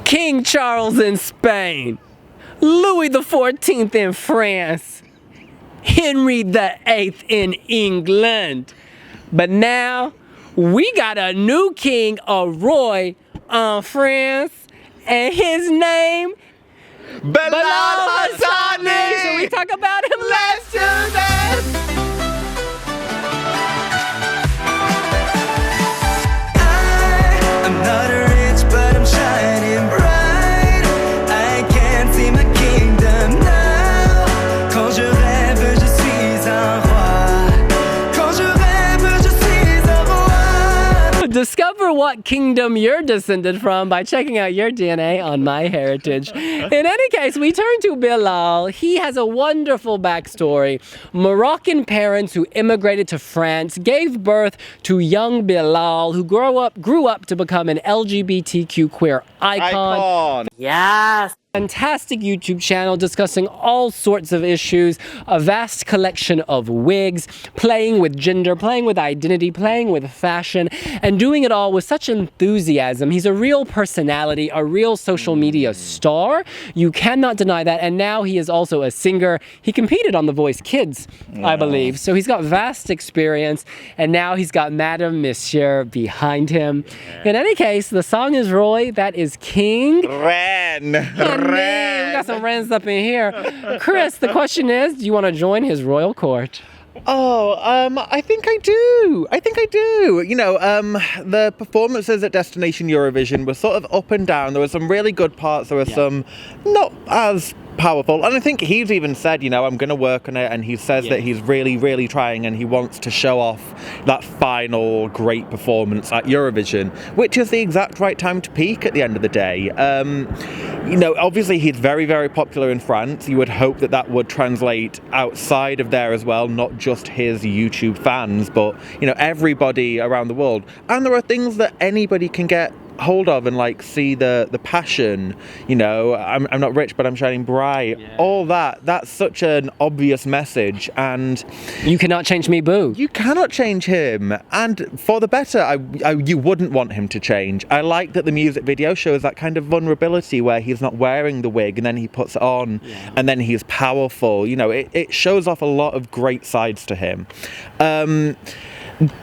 King Charles in Spain, Louis XIV in France, Henry VIII in England. But now, we got a new king of Roy in France, and his name, Bilal Hassani! Should we talk about him? Let's do this! I'm not rich, but I'm shining bright. I can't see my kingdom now. Quand je rêve, je suis un roi. Quand je rêve, je suis un roi. Discover what kingdom you're descended from by checking out your DNA on MyHeritage. In any case, we turn to Bilal. He has a wonderful backstory. Moroccan parents who immigrated to France gave birth to young Bilal, who grew up to become an LGBTQ queer icon. Yes! Fantastic YouTube channel discussing all sorts of issues, a vast collection of wigs, playing with gender, playing with identity, playing with fashion, and doing it all with such enthusiasm. He's a real personality, a real social media star. You cannot deny that. And now he is also a singer. He competed on The Voice Kids, I believe. So he's got vast experience, and now he's got Madame Monsieur behind him. In any case, the song is Roy, that is King. Ren. We got some Rens up in here. Chris, the question is, do you want to join his royal court? Oh, I think I do. You know, the performances at Destination Eurovision were sort of up and down. There were some really good parts. There were some not as powerful. And I think he's even said, you know, I'm going to work on it. And he says that he's really, really trying, and he wants to show off that final great performance at Eurovision, which is the exact right time to peak at the end of the day. You know, obviously he's very, very popular in France. You would hope that that would translate outside of there as well, not just his YouTube fans, but, you know, everybody around the world. And there are things that anybody can get hold of and like see the passion, you know, I'm not rich but I'm shining bright, all that's such an obvious message. And you cannot change me, boo. You cannot change him, and for the better. You wouldn't want him to change. I like that the music video shows that kind of vulnerability where he's not wearing the wig and then he puts it on and then he's powerful, you know. It shows off a lot of great sides to him.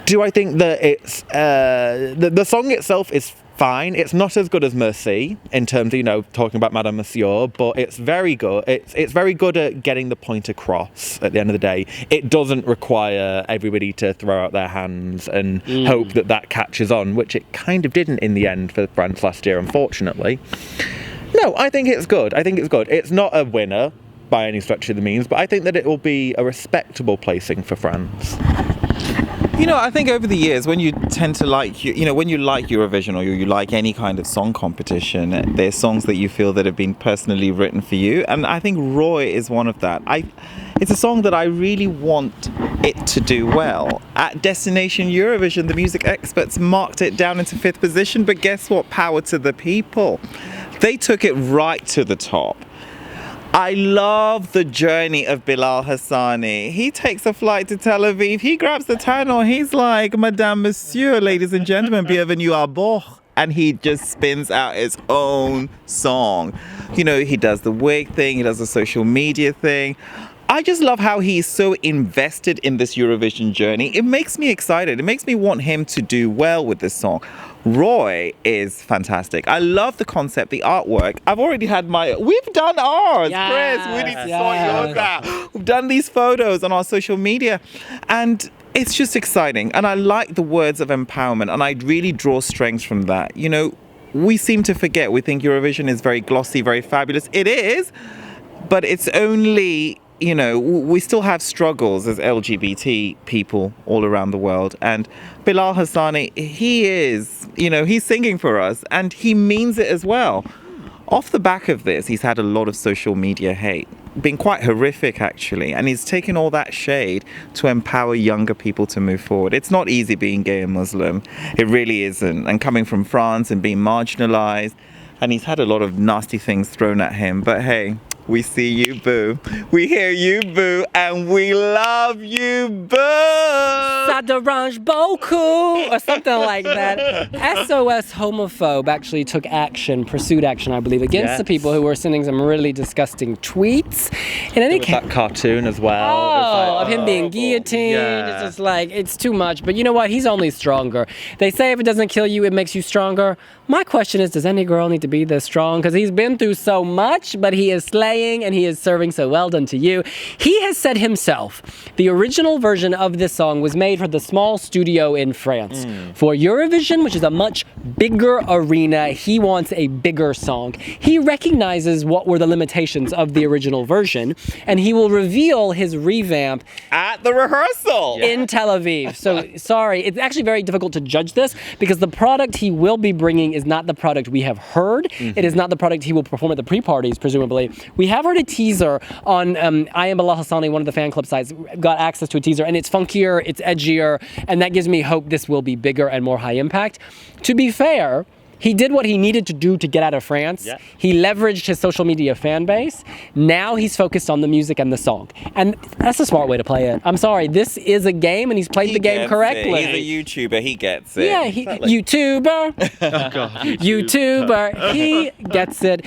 Do I think that it's the song itself is fine? It's not as good as Merci in terms of, you know, talking about Madame Monsieur, but it's very good. It's very good at getting the point across at the end of the day. It doesn't require everybody to throw out their hands and hope that that catches on, which it kind of didn't in the end for France last year, unfortunately. No, I think it's good. It's not a winner by any stretch of the means, but I think that it will be a respectable placing for France. You know, I think over the years, when you tend to like, you know, when you like Eurovision or you like any kind of song competition, there's songs that you feel that have been personally written for you. And I think Roy is one of that. It's a song that I really want it to do well. At Destination Eurovision, the music experts marked it down into 5th position, but guess what? Power to the people. They took it right to the top. I love the journey of Bilal Hassani. He takes a flight to Tel Aviv. He grabs the tunnel. He's like, Madame Monsieur, ladies and gentlemen, bienvenue à bord. And he just spins out his own song. You know, he does the wig thing. He does the social media thing. I just love how he's so invested in this Eurovision journey. It makes me excited. It makes me want him to do well with this song. Roy is fantastic. I love the concept, the artwork. I've already had we've done ours, Chris. We need to sort yours out. We've done these photos on our social media, and it's just exciting. And I like the words of empowerment, and I really draw strength from that. You know, we seem to forget. We think Eurovision is very glossy, very fabulous. It is, but it's only, you know, we still have struggles as LGBT people all around the world. And Bilal Hassani, he is, you know, he's singing for us, and he means it as well. Off the back of this, he's had a lot of social media hate, been quite horrific actually, and he's taken all that shade to empower younger people to move forward. It's not easy being gay and Muslim, it really isn't, and coming from France and being marginalized, and he's had a lot of nasty things thrown at him, but hey, We see you, boo. We hear you, boo. And we love you, boo. Ça dérange beaucoup, or something like that. SOS Homophobe actually took action, pursued action, I believe, against Yes. the people who were sending some really disgusting tweets. In any With case, that cartoon as well. oh, of him being horrible. guillotined. Yeah. It's just like, it's too much. But you know what? He's only stronger. They say if it doesn't kill you, it makes you stronger. My question is, does any girl need to be this strong? Because he's been through so much, but he is slaying and he is serving so well done to you. He has said himself, the original version of this song was made for the small studio in France. For Eurovision, which is a much bigger arena, he wants a bigger song. He recognizes what were the limitations of the original version, and he will reveal his revamp At the rehearsal. in Tel Aviv. So sorry, it's actually very difficult to judge this because the product he will be bringing is not the product we have heard. It is not the product he will perform at the pre-parties, presumably. We have heard a teaser on I Am Bilal Hassani, one of the fan club sites, got access to a teaser, and it's funkier, it's edgier, and that gives me hope this will be bigger and more high impact. To be fair, he did what he needed to do to get out of France. Yeah. He leveraged his social media fan base. Now he's focused on the music and the song. And that's a smart way to play it. I'm sorry, this is a game and he's played the game gets correctly. it. He's a YouTuber. He gets it. Yeah, YouTuber. YouTuber. He gets it.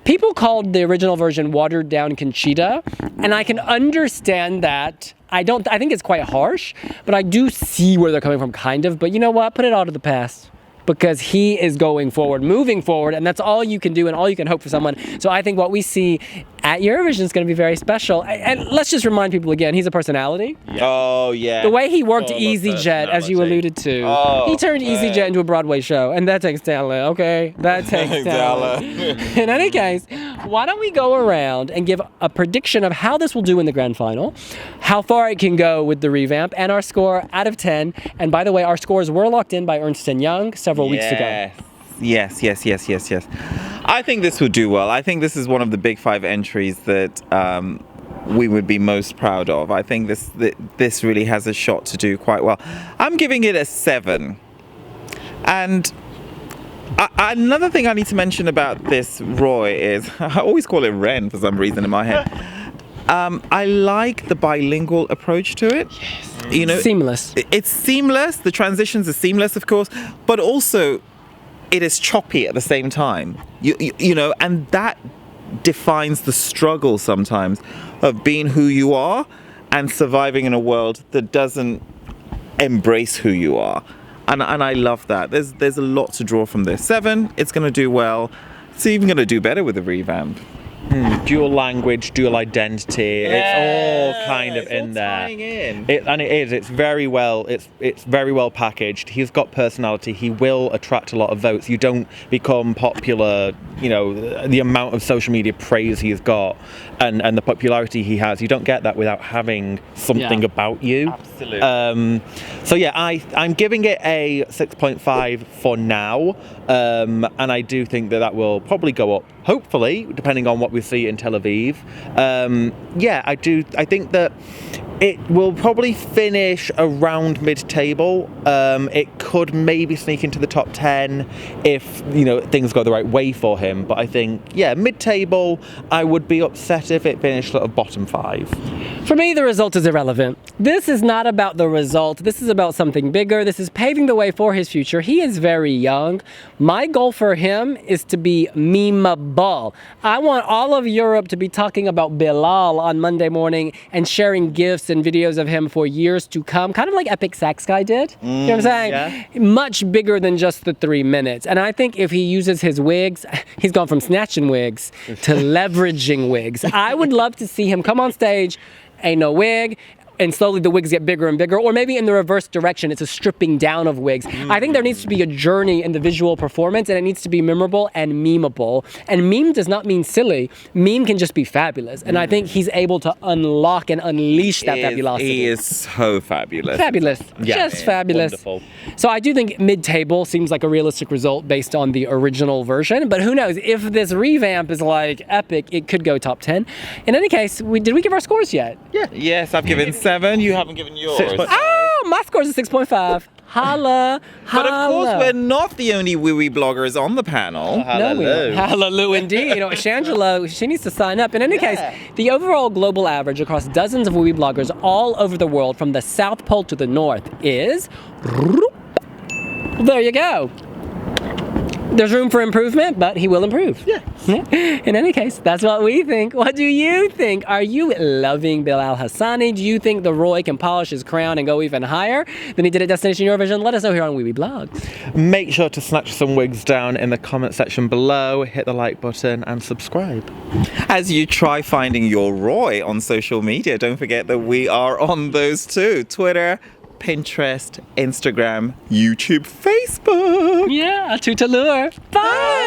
People called the original version watered down Conchita, and I can understand that. I think it's quite harsh, but I do see where they're coming from, kind of. But you know what? Put it all to the past. Because he is going forward, moving forward, and that's all you can do and all you can hope for someone. So I think what we see at Eurovision is going to be very special. And let's just remind people again, he's a personality. Oh, yeah. The way he worked Full of EasyJet, as you personality. alluded to, Oh, he turned man. EasyJet into a Broadway show, and that takes talent, okay? That takes talent. In any case, why don't we go around and give a prediction of how this will do in the grand final, how far it can go with the revamp, and our score out of 10. And by the way, our scores were locked in by Ernst & Young several weeks ago. Yes. I think this would do well. I think this is one of the big 5 entries that we would be most proud of. I think this really has a shot to do quite well. I'm giving it a 7. And another thing I need to mention about this, Roy, is I always call it Ren for some reason in my head. I like the bilingual approach to it. Yes. You know, Seamless. It's seamless. The transitions are seamless, of course, but also it is choppy at the same time. You know, and that defines the struggle sometimes of being who you are and surviving in a world that doesn't embrace who you are. And I love that. There's a lot to draw from this. 7, it's going to do well. It's even going to do better with the revamp. Dual language, dual identity. It's all kind of it's in all there. tying in. It's very well. It's very well packaged. He's got personality. He will attract a lot of votes. You don't become popular. You know, the amount of social media praise he's got, and the popularity he has. You don't get that without having something Yeah. about you. Absolutely. So yeah, I'm giving it a 6.5 for now, and I do think that will probably go up, hopefully, depending on what we see in Tel Aviv. Yeah, I do. I think that it will probably finish around mid-table. It could maybe sneak into the top 10 if things go the right way for him. But I think mid-table. I would be upset if it finished sort of bottom 5. For me, the result is irrelevant. This is not about the result. This is about something bigger. This is paving the way for his future. He is very young. My goal for him is to be memeable. I want all of Europe to be talking about Bilal on Monday morning and sharing gifs and videos of him for years to come, kind of like Epic Sax Guy did. You know what I'm saying? Yeah. Much bigger than just the 3 minutes. And I think if he uses his wigs, he's gone from snatching wigs to leveraging wigs. I would love to see him come on stage, ain't no wig, and slowly the wigs get bigger and bigger, or maybe in the reverse direction, it's a stripping down of wigs. I think there needs to be a journey in the visual performance, and it needs to be memorable and memeable. And meme does not mean silly. Meme can just be fabulous. And I think he's able to unlock and unleash that fabulosity. He is so fabulous. Fabulous. Just fabulous. Wonderful. So I do think mid-table seems like a realistic result based on the original version, but who knows? If this revamp is like epic, it could go top 10. In any case, did we give our scores yet? Yes, I've given 7. You haven't given yours. 6.5. Oh, my score is a 6.5. Holla, But of course, holla. we're not the only Wiwi bloggers on the panel. No, we don't. Hallelujah, indeed. You know, Shangela, she needs to sign up. In any case, the overall global average across dozens of Wiwi bloggers all over the world, from the South Pole to the North, is... There you go. There's room for improvement, but he will improve. Yeah. In any case, that's what we think. What do you think? Are you loving Bilal Hassani? Do you think the Roy can polish his crown and go even higher than he did at Destination Eurovision? Let us know here on Wiwi Blogs. Make sure to snatch some wigs down in the comment section below, hit the like button and subscribe. As you try finding your Roy on social media, don't forget that we are on those too. Twitter, Pinterest, Instagram, YouTube, Facebook. Yeah, toot allure. Bye.